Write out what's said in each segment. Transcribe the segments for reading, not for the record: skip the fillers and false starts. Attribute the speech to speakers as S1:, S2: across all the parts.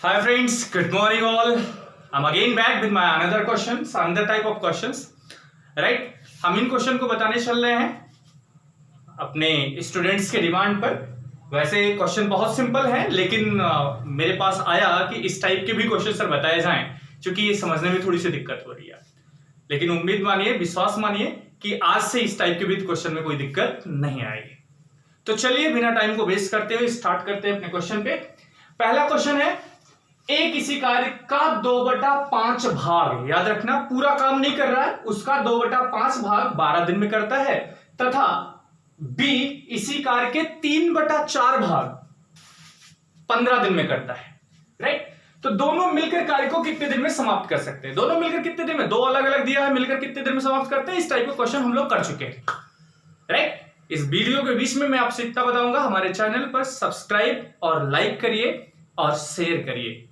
S1: Hi friends, good morning all. I'm again back with my another questions, another type of questions. Right? हम इन question को बताने चल रहे हैं अपने स्टूडेंट्स के डिमांड पर। वैसे क्वेश्चन बहुत सिंपल है, लेकिन मेरे पास आया कि इस टाइप के भी क्वेश्चन सर बताए जाएं, क्योंकि ये समझने में थोड़ी सी दिक्कत हो रही है। लेकिन उम्मीद मानिए, विश्वास मानिए कि आज से इस टाइप के भी क्वेश्चन में कोई दिक्कत नहीं आएगी। तो चलिए बिना टाइम को वेस्ट करते हुए स्टार्ट करते हैं अपने क्वेश्चन पे। पहला क्वेश्चन है, ए किसी कार्य का 2/5 भाग, याद रखना पूरा काम नहीं कर रहा है, उसका 2/5 भाग 12 दिन में करता है, तथा बी इसी कार्य के 3/4 भाग 15 दिन में करता है। राइट? तो दोनों मिलकर कार्य को कितने दिन में समाप्त कर सकते हैं? दोनों मिलकर कितने दिन में, दो अलग अलग दिया है, मिलकर कितने दिन में समाप्त करते हैं? इस टाइप के क्वेश्चन हम लोग कर चुके हैं। राइट? इस वीडियो के बीच में मैं आपसे इतना बताऊंगा, हमारे चैनल पर सब्सक्राइब और लाइक करिए और शेयर करिए।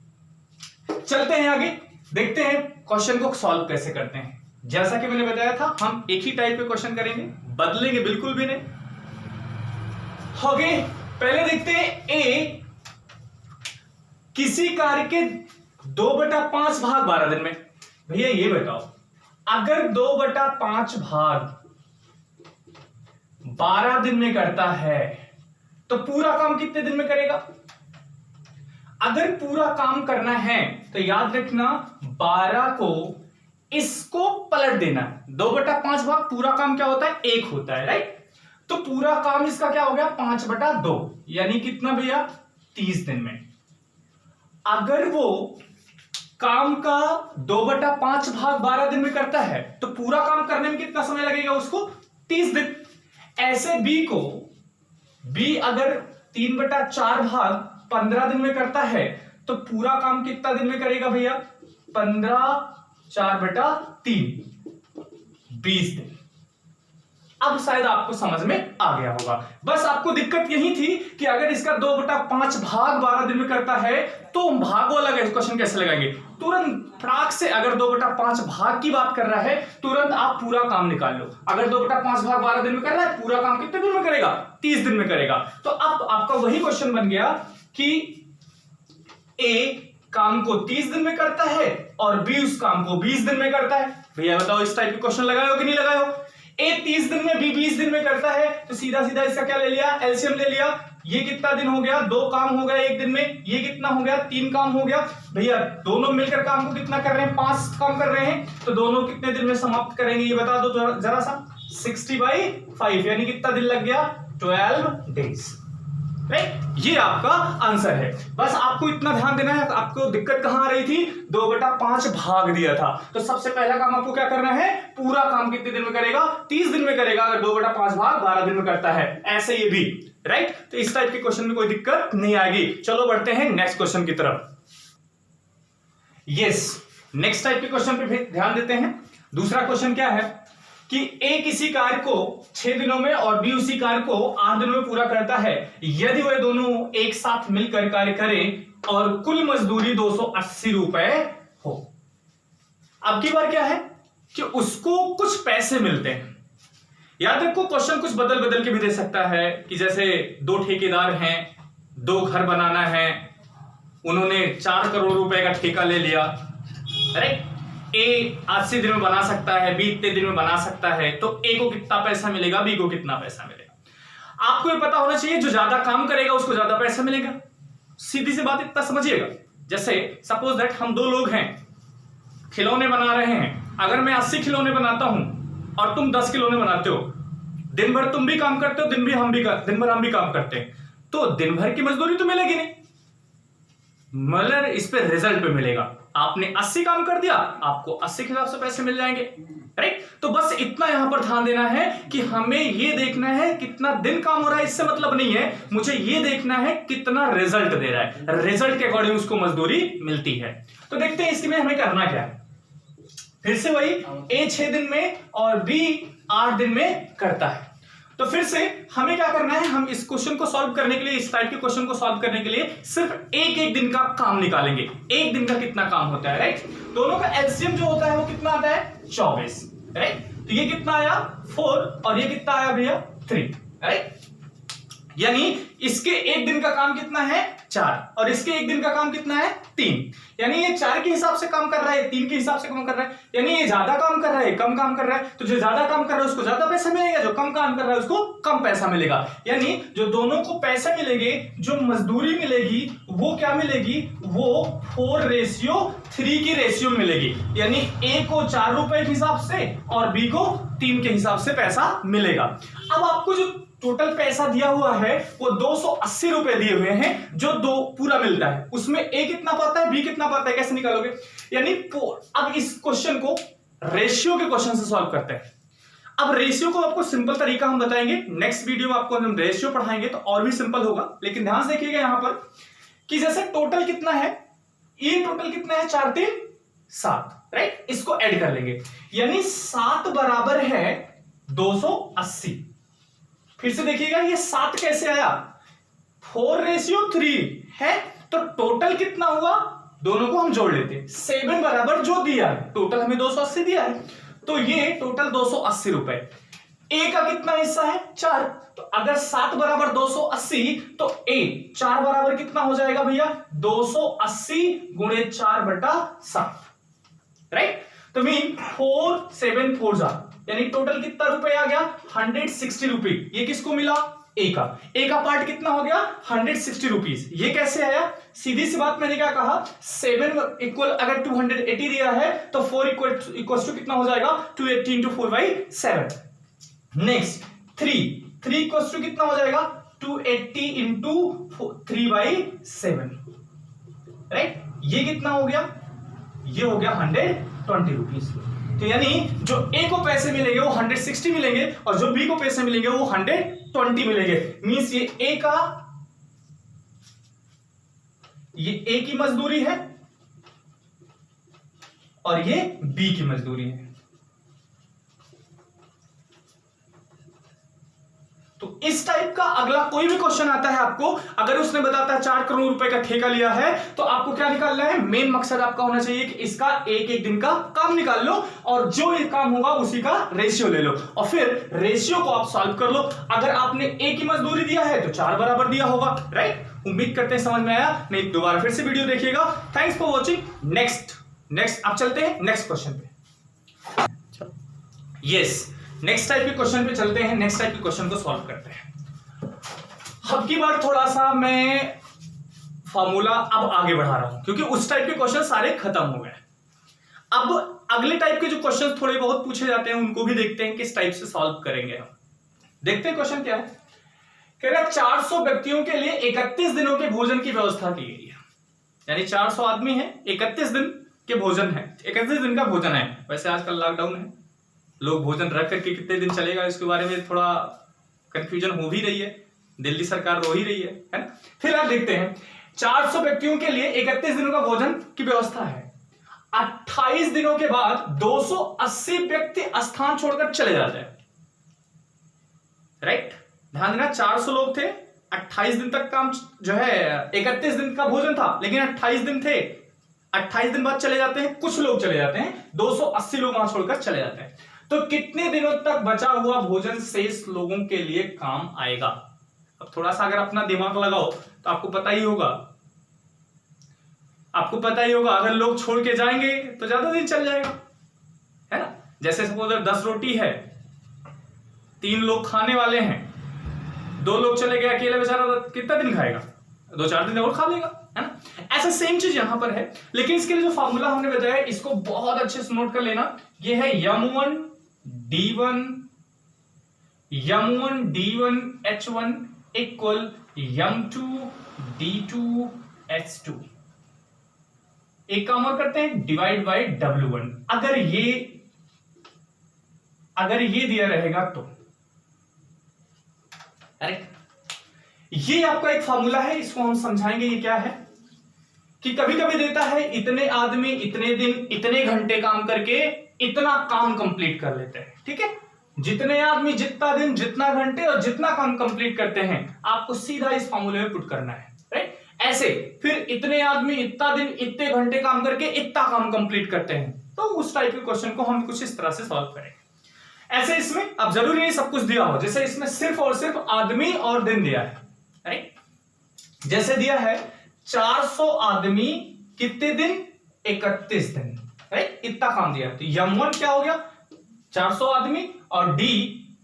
S1: चलते हैं आगे, देखते हैं क्वेश्चन को सॉल्व कैसे करते हैं। जैसा कि मैंने बताया था, हम एक ही टाइप के क्वेश्चन करेंगे, बदलेंगे बिल्कुल भी नहीं। ओके, पहले देखते हैं, ए किसी कार्य के 2/5 भाग 12 दिन में। भैया ये बताओ, अगर 2/5 भाग 12 दिन में करता है तो पूरा काम कितने दिन में करेगा? अगर पूरा काम करना है तो याद रखना 12 को इसको पलट देना। 2/5 भाग पूरा काम क्या होता है? 1 होता है। राइट? तो पूरा काम इसका क्या हो गया? 5/2, यानी कितना भैया? 30 दिन में। अगर वो काम का 2/5 भाग 12 दिन में करता है तो पूरा काम करने में कितना समय लगेगा उसको? 30 दिन। ऐसे बी अगर 3/4 भाग 15 दिन में करता है तो पूरा काम कितना दिन में करेगा भैया? 15 4/3 20 दिन। अब शायद आपको समझ में आ गया होगा। बस आपको दिक्कत यही थी कि अगर इसका 2/5 भाग 12 दिन में करता है तो भाग वाला क्वेश्चन कैसे लगाएंगे? तुरंत फटाक से, अगर 2/5 भाग की बात कर रहा है, तुरंत आप पूरा काम निकाल लो। अगर 2/5 भाग 12 दिन में कर रहा है, पूरा काम कितने दिन में करेगा? 30 दिन में करेगा। तो अब आपका वही क्वेश्चन बन गया कि ए काम को 30 दिन में करता है और बी उस काम को 20 दिन में करता है। भैया बताओ, इस टाइप के क्वेश्चन लगाए हो कि नहीं लगाए हो? ए 30 दिन में, बी 20 दिन में करता है, तो सीधा सीधा इसका क्या ले लिया? एलसीएम ले लिया। ये कितना दिन हो गया? 2 काम हो गया एक दिन में। ये कितना हो गया? 3 काम हो गया। भैया दोनों मिलकर काम को कितना कर रहे हैं? 5 काम कर रहे हैं। तो दोनों कितने दिन में समाप्त करेंगे ये बता दो जरा सा। 60/5, यानी कितना दिन लग गया? 12 डेज। राइट? ये आपका आंसर है। बस आपको इतना ध्यान देना है, आपको दिक्कत कहां आ रही थी? 2/5 भाग दिया था। तो सबसे पहला काम आपको क्या करना है? पूरा काम कितने दिन में करेगा? 30 दिन में करेगा, अगर 2/5 भाग 12 दिन में करता है। ऐसे ये भी। राइट? तो इस टाइप के क्वेश्चन में कोई दिक्कत नहीं आएगी। चलो बढ़ते हैं नेक्स्ट क्वेश्चन की तरफ। यस, नेक्स्ट टाइप के क्वेश्चन पे ध्यान देते हैं। दूसरा क्वेश्चन क्या है कि ए किसी कार्य को 6 दिनों में और बी उसी कार्य को 8 दिनों में पूरा करता है, यदि वे दोनों एक साथ मिलकर कार्य करें और कुल मजदूरी 280 रुपए हो। अब की बार क्या है कि उसको कुछ पैसे मिलते हैं। याद रखो, क्वेश्चन कुछ बदल बदल के भी दे सकता है कि जैसे 2 ठेकेदार हैं, 2 घर बनाना है, उन्होंने 4 करोड़ रुपए का ठेका ले लिया। राइट? ए 80 दिन में बना सकता है, बी इतने दिन में बना सकता है। तो ए को कितना पैसा मिलेगा, बी को कितना पैसा मिलेगा? आपको ये पता होना चाहिए, जो ज्यादा काम करेगा उसको ज्यादा पैसा मिलेगा। सीधी सी बात इतना समझिएगा। जैसे सपोज दैट हम 2 लोग हैं, खिलौने बना रहे हैं। अगर मैं 80 खिलौने बनाता हूं और तुम 10 खिलौने बनाते हो, दिन भर तुम भी काम करते हो, दिन भर हम भी काम करते हैं, तो दिन भर की मजदूरी तो मिलेगी नहीं, मगर इस पे रिजल्ट पे मिलेगा। आपने 80 काम कर दिया, आपको 80 के हिसाब से पैसे मिल जाएंगे। राइट? तो बस इतना यहां पर ध्यान देना है कि हमें ये देखना है कितना दिन काम हो रहा है, इससे मतलब नहीं है। मुझे ये देखना है कितना रिजल्ट दे रहा है, रिजल्ट के अकॉर्डिंग उसको मजदूरी मिलती है। तो देखते हैं इसमें हमें करना क्या है। फिर से वही, ए 6 दिन में और बी 8 दिन में करता है। तो फिर से हमें क्या करना है? हम इस क्वेश्चन को सॉल्व करने के लिए, इस टाइप के क्वेश्चन को सॉल्व करने के लिए सिर्फ एक दिन का काम निकालेंगे। एक दिन का कितना काम होता है? राइट? दोनों का एलसीएम जो होता है वो कितना आता है? 24। राइट? तो ये कितना आया? 4 और ये कितना आया भैया? 3। राइट? यानी इसके एक दिन का काम कितना है? 4, और इसके एक दिन का काम कितना है 3, यानी ये 4 के हिसाब से काम कर रहा है, 3 के हिसाब से काम कर रहा है, यानी ये ज्यादा काम कर रहा है, कम काम कर रहा है। तो जो ज्यादा काम कर रहा है उसको ज्यादा पैसा मिलेगा, जो कम काम कर रहा है उसको कम पैसा मिलेगा। यानी जो दोनों को पैसे मिलेंगे, जो मजदूरी मिलेगी वो क्या मिलेगी, वो 4:3 की रेशियो मिलेगी। यानी ए को 4 रुपए के हिसाब से और बी को 3 के हिसाब से पैसा मिलेगा। अब आपको जो टोटल पैसा दिया हुआ है वो 280 रुपए दिए हुए हैं, जो दो पूरा मिलता है, उसमें ए कितना पाता है, बी कितना पाता है, कैसे निकालोगे? यानी अब इस क्वेश्चन को रेशियो के क्वेश्चन से सॉल्व करते हैं। अब रेशियो को आपको सिंपल तरीका हम बताएंगे, नेक्स्ट वीडियो में आपको हम रेशियो पढ़ाएंगे तो और भी सिंपल होगा। लेकिन ध्यान से देखिएगा यहां पर कि जैसे टोटल कितना है, ये टोटल कितना है 4 3 7, राइट, इसको ऐड कर लेंगे, यानी 7 बराबर है 280। फिर से देखिएगा ये 7 कैसे आया, 4:3 है, तो टोटल कितना हुआ, दोनों को हम जोड़ लेते हैं, 7 बराबर जो दिया है, टोटल हमें 280 दिया है, तो ये टोटल 280 रुपए। ए का कितना हिस्सा है 4, तो अगर 7 बराबर 280 तो ए 4 बराबर कितना हो जाएगा भैया, 280 गुणे 4/7, राइट। तो मीन 4 7 4 यानी टोटल कितना रुपए आ गया 160 रुपए। ये किसको मिला, ए का पार्ट कितना हो गया 160 रुपीज। ये कैसे आया, सीधी सी बात, मैंने क्या कहा, 7 इक्वल अगर 280 दिया है तो 4 इक्वल टू कितना हो जाएगा 280 इंटू 4/7। नेक्स्ट 3 इक्वल टू कितना हो जाएगा 280 इंटू 3/7, राइट। ये कितना हो गया, ये हो गया 120 रुपीज। तो यानी जो ए को पैसे मिलेंगे वो 160 मिलेंगे और जो बी को पैसे मिलेंगे वो 120 मिलेंगे। मींस ये ए की मजदूरी है और ये बी की मजदूरी है। तो इस टाइप का अगला कोई भी क्वेश्चन आता है आपको, अगर उसने बताता है 4 करोड़ रुपए का ठेका लिया है, तो आपको क्या निकालना है, मेन मकसद आपका होना चाहिए कि इसका एक दिन का काम निकाल लो और जो ये काम होगा उसी का रेशियो ले लो और फिर रेशियो को आप सॉल्व कर लो। अगर आपने ए की मजदूरी दिया है तो 4 बराबर दिया होगा, राइट। उम्मीद करते हैं समझ में आया, नहीं दोबारा फिर से वीडियो देखिएगा। Thanks for watching. नेक्स्ट अब चलते हैं नेक्स्ट क्वेश्चन पे। यस, नेक्स्ट टाइप के क्वेश्चन पे चलते हैं, नेक्स्ट टाइप के क्वेश्चन को सॉल्व करते हैं। अब की बार थोड़ा सा मैं फार्मूला अब आगे बढ़ा रहा हूं क्योंकि उस टाइप के क्वेश्चन सारे खत्म हो गए। अब अगले टाइप के जो क्वेश्चन थोड़े बहुत पूछे जाते हैं उनको भी देखते हैं किस टाइप से सॉल्व करेंगे हम। देखते हैं क्वेश्चन क्या है। कह रहा है 400 व्यक्तियों के लिए 31 दिनों के भोजन की व्यवस्था की गई है, यानी 400 आदमी है, 31 दिन के भोजन है, 31 दिन का भोजन है। वैसे आजकल लॉकडाउन है, लोग भोजन रख करके कितने दिन चलेगा इसके बारे में थोड़ा कंफ्यूजन हो भी रही है, दिल्ली सरकार रो ही रही है ना। फिर आप देखते हैं 400 व्यक्तियों के लिए 31 दिनों का भोजन की व्यवस्था है। 28 दिनों के बाद 280 व्यक्ति स्थान छोड़कर चले जाते हैं, राइट। ध्यान देना 400 लोग थे, 28 दिन तक काम जो है 31 दिन का भोजन था, लेकिन 28 दिन थे, 28 दिन बाद चले जाते हैं, कुछ लोग चले जाते हैं, 280 लोग वहां छोड़कर चले जाते हैं। तो कितने दिनों तक बचा हुआ भोजन शेष लोगों के लिए काम आएगा। अब थोड़ा सा अगर अपना दिमाग लगाओ तो आपको पता ही होगा, अगर लोग छोड़ के जाएंगे तो ज्यादा दिन चल जाएगा, है ना। जैसे सपोज 10 रोटी है, 3 लोग खाने वाले हैं, 2 लोग चले गए, अकेले बेचारा कितना दिन खाएगा, 2-4 दिन और खा लेगा, है ना। ऐसा सेम चीज यहां पर है, लेकिन इसके लिए जो फॉर्मूला हमने बताया इसको बहुत अच्छे से नोट कर लेना। ये है m1 d1 h1 equal m2 d2 h2। एक काम और करते हैं, डिवाइड बाय w1। अगर ये दिया रहेगा तो, अरे ये आपका एक फॉर्मूला है, इसको हम समझाएंगे। ये क्या है कि कभी कभी देता है इतने आदमी इतने दिन इतने घंटे काम करके इतना काम कंप्लीट कर लेते हैं, ठीक है। जितने आदमी जितना दिन जितना घंटे और जितना काम कंप्लीट करते हैं आपको सीधा इस फॉर्मूले में पुट करना है, राइट। ऐसे फिर इतने आदमी इतना दिन इतने घंटे काम करके इतना काम कंप्लीट करते हैं, तो उस टाइप के क्वेश्चन को हम कुछ इस तरह से सॉल्व करेंगे। ऐसे इसमें अब जरूरी नहीं सब कुछ दिया हो, जैसे इसमें सिर्फ और सिर्फ आदमी और दिन दिया है, राइट। जैसे दिया है 400 आदमी कितने दिन? 31 दिन, राइट? इतना काम दिया। तो M1 क्या हो गया? 400 आदमी और D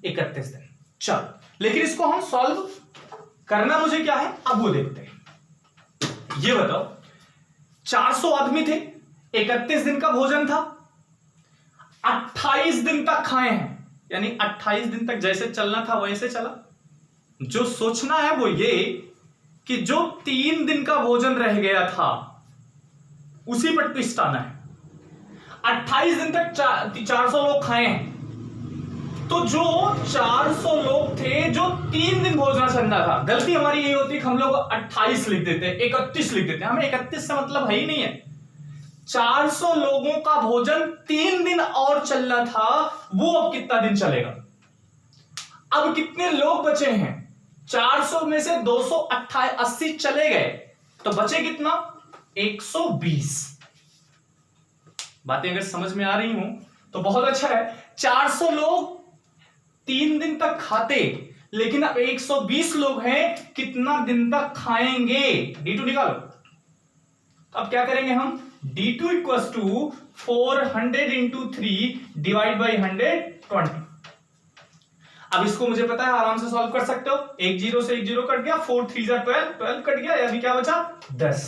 S1: 31 दिन। चल, लेकिन इसको हम सॉल्व करना मुझे क्या है अब वो देखते हैं। ये बताओ, 400 आदमी थे, 31 दिन का भोजन था, 28 दिन तक खाए हैं, यानी 28 दिन तक जैसे चलना था वैसे चला। जो सोचना है वो ये कि जो 3 दिन का भोजन रह गया था उसी पर ट्विस्ट आना है। 28 दिन तक 400 लोग खाए हैं, तो जो 400 लोग थे जो 3 दिन भोजन चलना था, गलती हमारी यही होती है कि हम लोग 28 लिख देते हैं, 31 लिख देते हैं। हमें 31 से मतलब है ही नहीं है। 400 लोगों का भोजन 3 दिन और चलना था, वो अब कितना दिन चलेगा? अब कितने लोग बचे हैं? 400 में से 280 चले गए, तो बचे कितना? 120। बातें अगर समझ में आ रही हो तो बहुत अच्छा है। 400 लोग 3 दिन तक खाते, लेकिन अब 120 लोग हैं, कितना दिन तक खाएंगे? D2 निकालो। अब क्या करेंगे हम? D2 equal to 400 into 3 divide by 120। अब इसको मुझे पता है, आराम से सॉल्व कर सकते हो। 1 0 से 1 0 कट गया, 4 3 12, 12 कट गया, यानी क्या बचा? 10।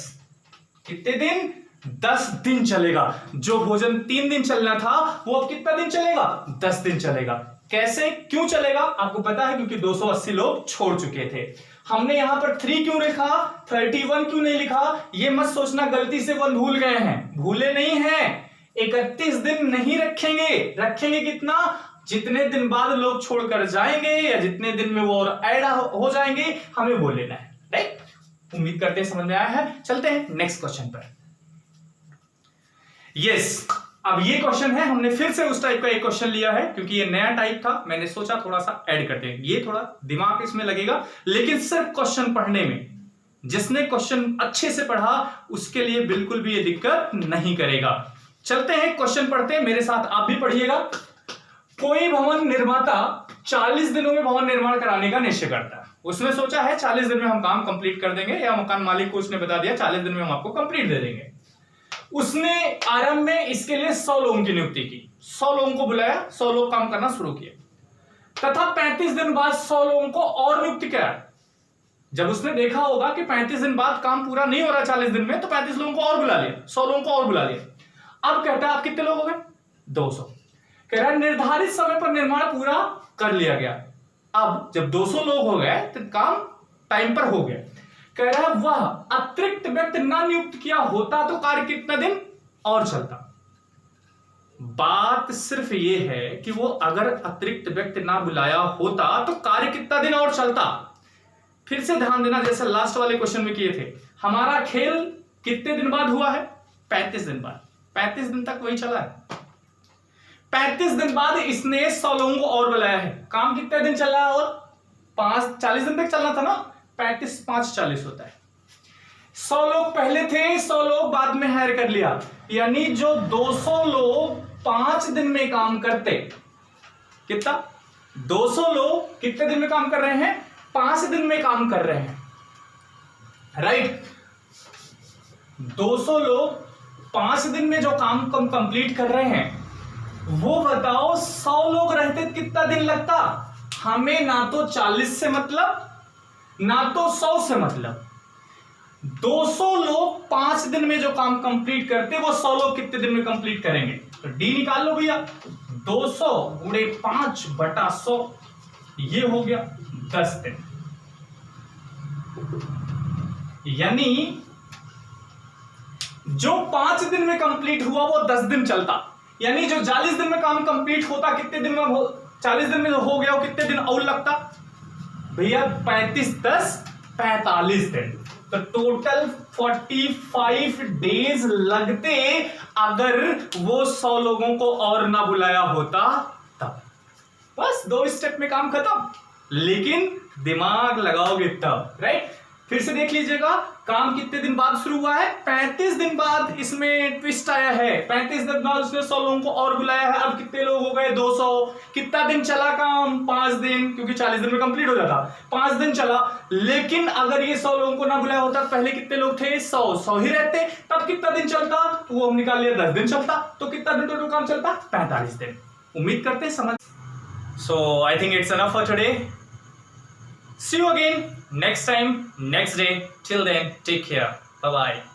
S1: कितने दिन? 10 दिन चलेगा। जो भोजन 3 दिन चलना था वो अब कितना दिन चलेगा? 10 दिन चलेगा। कैसे, क्यों चलेगा? आपको पता है, क्योंकि 280 लोग छोड़ चुके थे। हमने यहां पर 3 क्यों लिखा, 31 क्यों नहीं लिखा? ये मत सोचना गलती से 1 भूल गए हैं, भूले नहीं हैं। 31 दिन नहीं रखेंगे। रखेंगे कितना? जितने दिन बाद लोग छोड़कर जाएंगे या जितने दिन में वो और ऐड हो जाएंगे, हमें वो लेना है, राइट? उम्मीद करते हैं समझ में आया है। चलते हैं नेक्स्ट क्वेश्चन पर। यस, अब ये क्वेश्चन है, हमने फिर से उस टाइप का एक क्वेश्चन लिया है, क्योंकि ये नया टाइप था, मैंने सोचा थोड़ा सा ऐड करते हैं। ये थोड़ा दिमाग इसमें लगेगा, लेकिन सिर्फ क्वेश्चन पढ़ने में, जिसने क्वेश्चन अच्छे से पढ़ा उसके लिए बिल्कुल भी ये दिक्कत नहीं करेगा। चलते हैं क्वेश्चन पढ़ते हैं, मेरे साथ आप भी पढ़िएगा। कोई भवन निर्माता 40 दिनों में भवन निर्माण कराने का निश्चय करता है। उसने सोचा है 40 दिन में हम काम कंप्लीट कर देंगे, या मकान मालिक को उसने बता दिया 40 दिन में हम आपको कंप्लीट दे देंगे। उसने आरंभ में इसके लिए 100 लोगों की नियुक्ति की, 100 लोगों को बुलाया, 100 लोग काम करना शुरू किए, तथा 35 दिन बाद 100 लोगों को और नियुक्त किया। जब उसने देखा होगा कि 35 दिन बाद काम पूरा नहीं हो रहा 40 दिन में, तो 35 लोगों को और बुला लिया, 100 लोगों को और बुला लिया। अब कहता है आप कितने लोग हो गए? 200। कह रहा है निर्धारित समय पर निर्माण पूरा कर लिया गया। अब जब 200 लोग हो गए तो काम टाइम पर हो गया। कह रहा है वह अतिरिक्त व्यक्ति ना नियुक्त किया होता तो कार्य कितना दिन और चलता। बात सिर्फ ये है कि वो अगर अतिरिक्त व्यक्ति ना बुलाया होता तो कार्य कितना दिन और चलता। फिर से ध्यान देना, जैसे लास्ट वाले क्वेश्चन में किए थे, हमारा खेल कितने दिन बाद हुआ है? 35 दिन बाद। 35 दिन तक वही चला है। 35 दिन बाद इसने 100 लोगों को और बुलाया है। काम कितने दिन चल रहा है? और 40 दिन तक चलना था ना। 35 5 40 होता है। 100 लोग पहले थे, 100 लोग बाद में हायर कर लिया, यानी जो 200 लोग 5 दिन में काम करते, कितना? 200 लोग कितने दिन में काम कर रहे हैं? 5 दिन में काम कर रहे हैं, राइट? 200 लोग 5 दिन में जो काम कंप्लीट कर रहे हैं, वो बताओ 100 लोग रहते कितना दिन लगता? हमें ना तो 40 से मतलब, ना तो 100 से मतलब। 200 लोग 5 दिन में जो काम कंप्लीट करते, वो 100 लोग कितने दिन में कंप्लीट करेंगे? तो डी निकाल लो भैया। 200 गुणे 5 बटा 100, ये हो गया 10 दिन। यानी जो 5 दिन में कंप्लीट हुआ वो 10 दिन चलता, यानी जो 40 दिन में काम कंप्लीट होता कितने दिन में? 40 दिन में हो गया वो कितने दिन और लगता भैया? 35 10 45 दिन। तो टोटल 45 डेज लगते अगर वो 100 लोगों को और ना बुलाया होता तब। बस 2 स्टेप में काम खत्म, लेकिन दिमाग लगाओगे तब, राइट? फिर से देख लीजिएगा, काम कितने दिन बाद शुरू हुआ है? 35 दिन बाद इसमें ट्विस्ट आया है। 35 दिन बाद उसने 100 लोगों को और बुलाया है। अब कितने लोग हो गए? 200। कितना दिन चला काम? 5 दिन, क्योंकि 40 दिन में कंप्लीट हो जाता। 5 दिन चला। लेकिन अगर ये 100 लोगों को ना बुलाया होता, पहले कितने लोग थे? 100 ही रहते, तब कितना दिन चलता? तो वो हम निकाल लिया, 10 दिन चलता। तो कितना दिन टोटल काम चलता? 45 दिन। उम्मीद करते समझ। So I think it's enough for today. See you again next time, next day. Till then, take care. Bye bye.